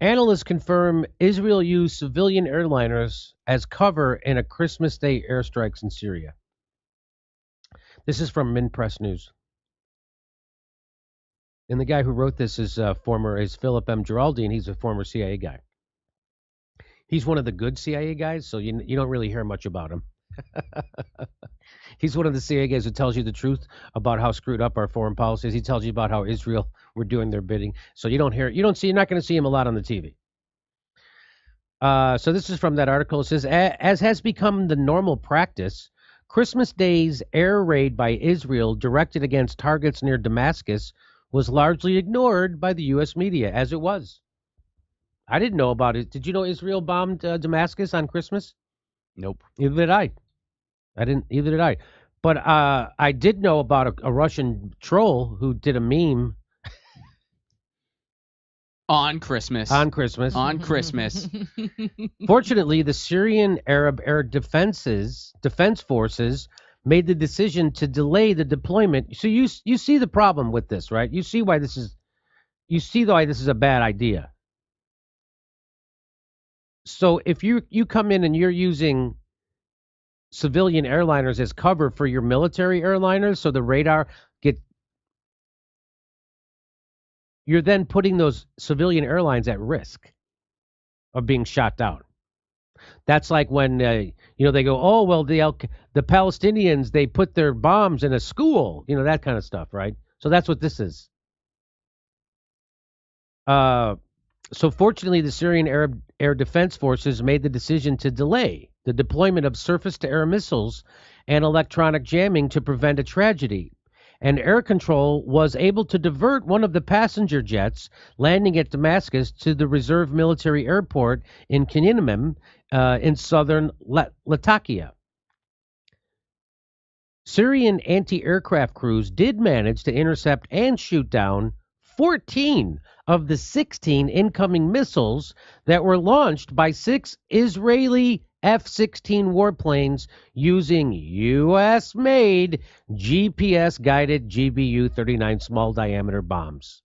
Analysts confirm Israel used civilian airliners as cover in a Christmas Day airstrikes in Syria. This is from Minpress News. And the guy who wrote this is Philip M. Geraldine. He's a former CIA guy. He's one of the good CIA guys, so you don't really hear much about him. He's one of the CIA guys who tells you the truth about how screwed up our foreign policy is. He tells you about how Israel were doing their bidding. So you're not going to see him a lot on the TV. So this is from that article. It says, as has become the normal practice, Christmas Day's air raid by Israel directed against targets near Damascus was largely ignored by the U.S. media, as it was. I didn't know about it. Did you know Israel bombed Damascus on Christmas? Nope. Either did I. Either did I. But I did know about a Russian troll who did a meme on Christmas. On Christmas. Fortunately, the Syrian Arab Air Defense Forces made the decision to delay the deployment. So you see the problem with this, right? You see why this is a bad idea. So if you come in and you're using civilian airliners as cover for your military airliners, so the radar you're then putting those civilian airlines at risk of being shot down. That's like when they go, oh well, the Palestinians, they put their bombs in a school, that kind of stuff, right? So that's what this is. So fortunately, the Syrian Arab Air Defense Forces made the decision to delay the deployment of surface-to-air missiles and electronic jamming to prevent a tragedy. And air control was able to divert one of the passenger jets landing at Damascus to the reserve military airport in Kinimim in southern Latakia. Syrian anti-aircraft crews did manage to intercept and shoot down 14 of the 16 incoming missiles that were launched by 6 Israeli F-16 warplanes using U.S.-made GPS-guided GBU-39 small-diameter bombs.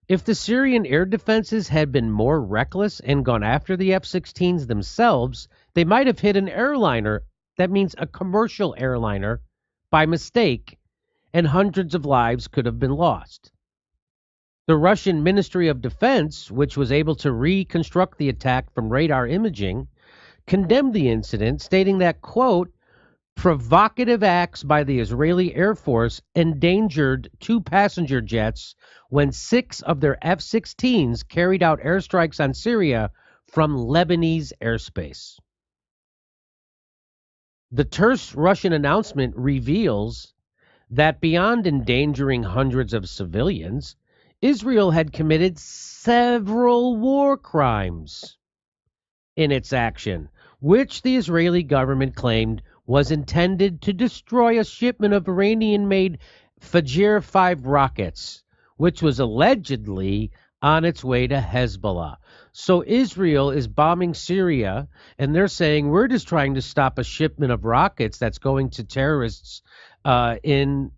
If the Syrian air defenses had been more reckless and gone after the F-16s themselves, they might have hit an airliner, that means a commercial airliner, by mistake, and hundreds of lives could have been lost. The Russian Ministry of Defense, which was able to reconstruct the attack from radar imaging, condemned the incident, stating that, quote, provocative acts by the Israeli Air Force endangered 2 passenger jets when 6 of their F-16s carried out airstrikes on Syria from Lebanese airspace. The terse Russian announcement reveals that beyond endangering hundreds of civilians, Israel had committed several war crimes in its action, which the Israeli government claimed was intended to destroy a shipment of Iranian-made Fajr 5 rockets, which was allegedly on its way to Hezbollah. So Israel is bombing Syria, and they're saying we're just trying to stop a shipment of rockets that's going to terrorists to Hezbollah,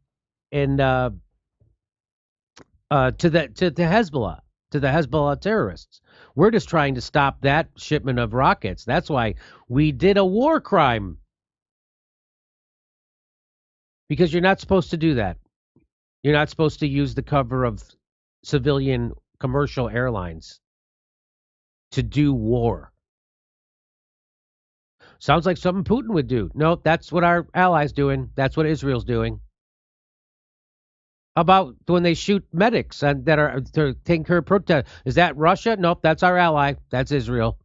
to the Hezbollah terrorists. We're just trying to stop that shipment of rockets. That's why we did a war crime. Because you're not supposed to do that. You're not supposed to use the cover of civilian commercial airlines to do war. Sounds like something Putin would do. No, that's what our allies doing. That's what Israel's doing. How about when they shoot medics that are taking care of protest? Is that Russia? Nope, that's our ally. That's Israel.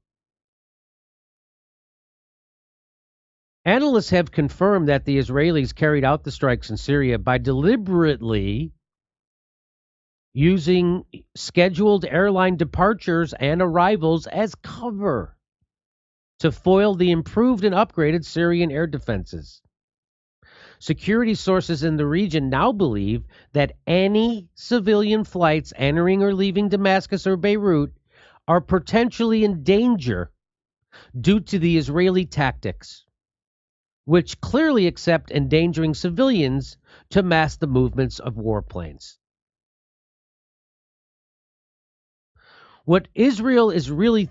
Analysts have confirmed that the Israelis carried out the strikes in Syria by deliberately using scheduled airline departures and arrivals as cover to foil the improved and upgraded Syrian air defenses. Security sources in the region now believe that any civilian flights entering or leaving Damascus or Beirut are potentially in danger due to the Israeli tactics. which clearly accept endangering civilians to mask the movements of warplanes. What Israel is really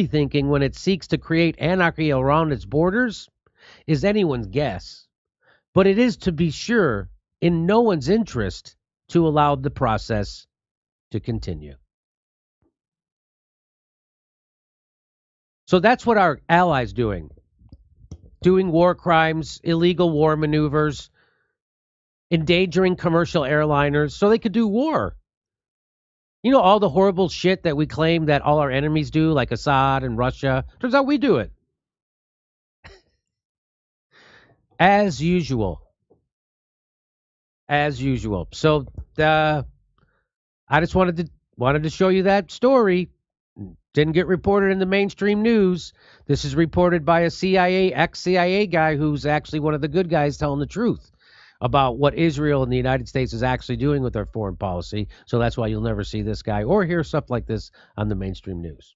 thinking when it seeks to create anarchy around its borders is anyone's guess. But it is, to be sure, in no one's interest to allow the process to continue. So that's what our allies doing war crimes, illegal war maneuvers, endangering commercial airliners so they could do war. You know, all the horrible shit that we claim that all our enemies do, like Assad and Russia. Turns out we do it. As usual. So I just wanted to show you that story. Didn't get reported in the mainstream news. This is reported by a ex-CIA guy who's actually one of the good guys telling the truth about what Israel and the United States is actually doing with their foreign policy. So that's why you'll never see this guy or hear stuff like this on the mainstream news.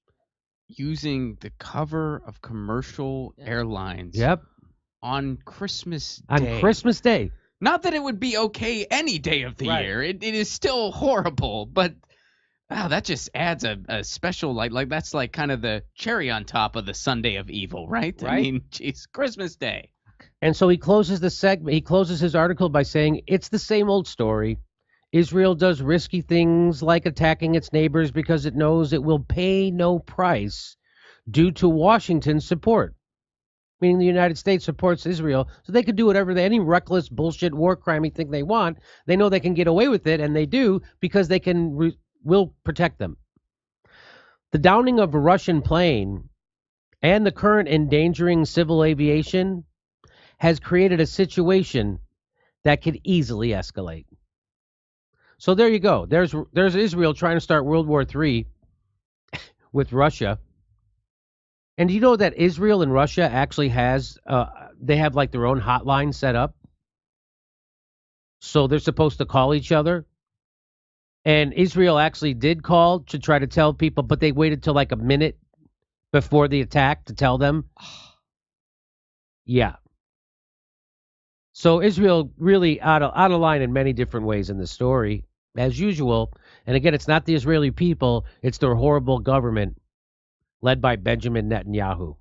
Using the cover of commercial airlines. Yep. On Christmas Day. On Christmas Day. Not that it would be okay any day of the year. It is still horrible, but wow, that just adds a special, like that's like kind of the cherry on top of the Sunday of evil, right? I mean, geez, Christmas Day. And so he closes the segment. He closes his article by saying, it's the same old story. Israel does risky things like attacking its neighbors because it knows it will pay no price due to Washington's support. Meaning the United States supports Israel, so they could do whatever, any reckless bullshit war crime thing they want. They know they can get away with it, and they do because they will protect them. The downing of a Russian plane and the current endangering civil aviation has created a situation that could easily escalate. So there you go. There's Israel trying to start World War III with Russia. And do you know that Israel and Russia actually they have like their own hotline set up? So they're supposed to call each other. And Israel actually did call to try to tell people, but they waited till like a minute before the attack to tell them. Yeah. So Israel really out of line in many different ways in the story, as usual. And again, it's not the Israeli people, it's their horrible government led by Benjamin Netanyahu.